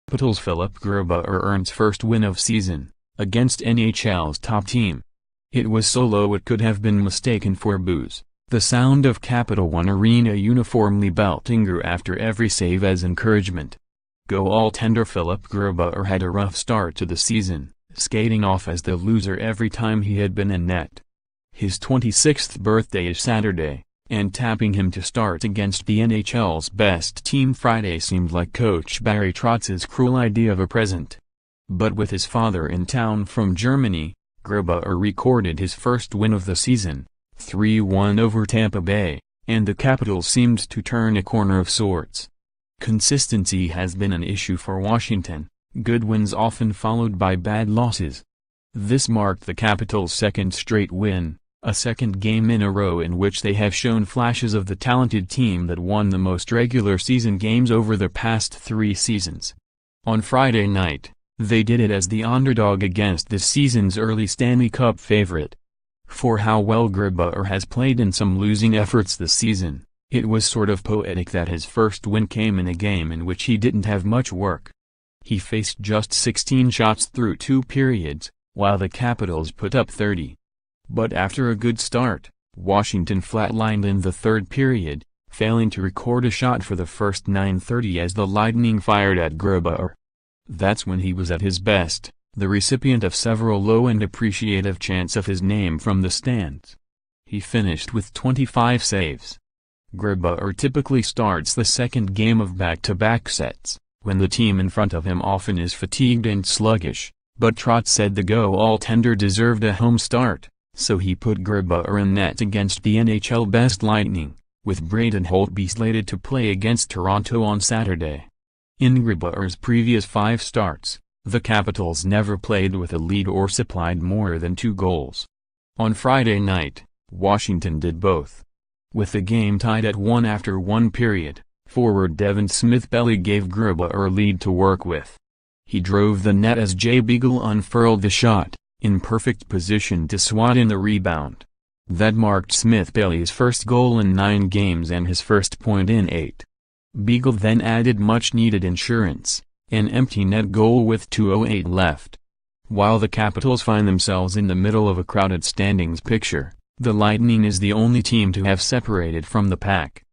Capitals Philipp Grubauer earns first win of season, against NHL's top team. It was so low it could have been mistaken for boos. The sound of Capital One Arena uniformly belting grew after every save as encouragement. Goaltender Philipp Grubauer had a rough start to the season, skating off as the loser every time he had been in net. His 26th birthday is Saturday, and tapping him to start against the NHL's best team Friday seemed like Coach Barry Trotz's cruel idea of a present. But with his father in town from Germany, Grubauer recorded his first win of the season, 3-1 over Tampa Bay, and the Capitals seemed to turn a corner of sorts. Consistency has been an issue for Washington, good wins often followed by bad losses. This marked the Capitals' second straight win, a second game in a row in which they have shown flashes of the talented team that won the most regular season games over the past 3 seasons. On Friday night, they did it as the underdog against this season's early Stanley Cup favorite. For how well Grubauer has played in some losing efforts this season, it was sort of poetic that his first win came in a game in which he didn't have much work. He faced just 16 shots through 2 periods, while the Capitals put up 30. But after a good start, Washington flatlined in the third period, failing to record a shot for the first 9:30 as the Lightning fired at Grubauer. That's when he was at his best, the recipient of several low and appreciative chants of his name from the stands. He finished with 25 saves. Grubauer typically starts the second game of back-to-back sets, when the team in front of him often is fatigued and sluggish, but Trotz said the goaltender deserved a home start, so he put Grubauer in net against the NHL best Lightning, with Braden Holtby slated to play against Toronto on Saturday. In Grubauer's previous 5 starts, the Capitals never played with a lead or supplied more than 2 goals. On Friday night, Washington did both. With the game tied at 1 after 1 period, forward Devin Smith-Pelly gave Grubauer a lead to work with. He drove the net as Jay Beagle unfurled the shot, in perfect position to swat in the rebound. That marked Smith-Pelly's first goal in 9 games and his first point in 8. Beagle then added much-needed insurance, an empty net goal with 2:08 left. While the Capitals find themselves in the middle of a crowded standings picture, the Lightning is the only team to have separated from the pack.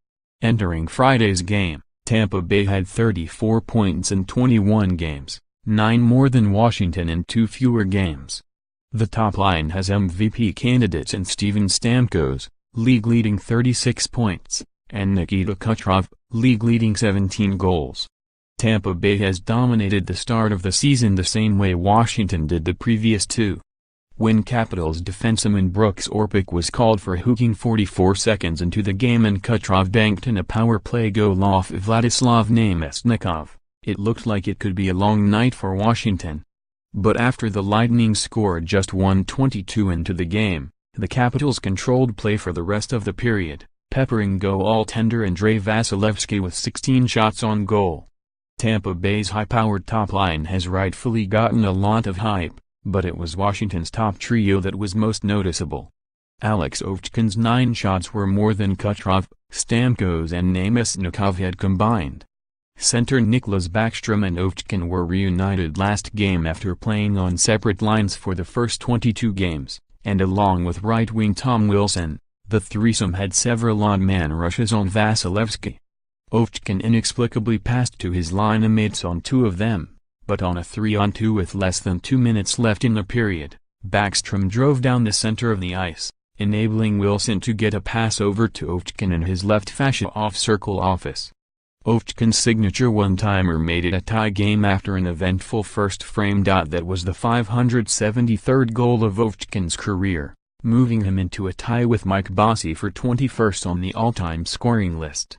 Entering Friday's game, Tampa Bay had 34 points in 21 games, 9 more than Washington in 2 fewer games. The top line has MVP candidates in Steven Stamkos, league-leading 36 points, and Nikita Kucherov, league-leading 17 goals. Tampa Bay has dominated the start of the season the same way Washington did the previous 2. When Capitals defenseman Brooks Orpik was called for hooking 44 seconds into the game and Kucherov banked in a power play goal off Vladislav Namestnikov, it looked like it could be a long night for Washington. But after the Lightning scored just 1:22 into the game, the Capitals controlled play for the rest of the period, peppering goaltender Andrei Vasilevsky with 16 shots on goal. Tampa Bay's high-powered top line has rightfully gotten a lot of hype, but it was Washington's top trio that was most noticeable. Alex Ovechkin's 9 shots were more than Kucherov, Stamkos and Namestnikov had combined. Center Nicklas Backstrom and Ovechkin were reunited last game after playing on separate lines for the first 22 games, and along with right-wing Tom Wilson, the threesome had several odd-man rushes on Vasilevsky. Ovechkin inexplicably passed to his line-mates on 2 of them, but on a 3-on-2 with less than 2 minutes left in the period, Backstrom drove down the center of the ice, enabling Wilson to get a pass over to Ovechkin in his left fascia off-circle office. Ovechkin's signature one-timer made it a tie game after an eventful first frame. That was the 573rd goal of Ovechkin's career, moving him into a tie with Mike Bossy for 21st on the all-time scoring list.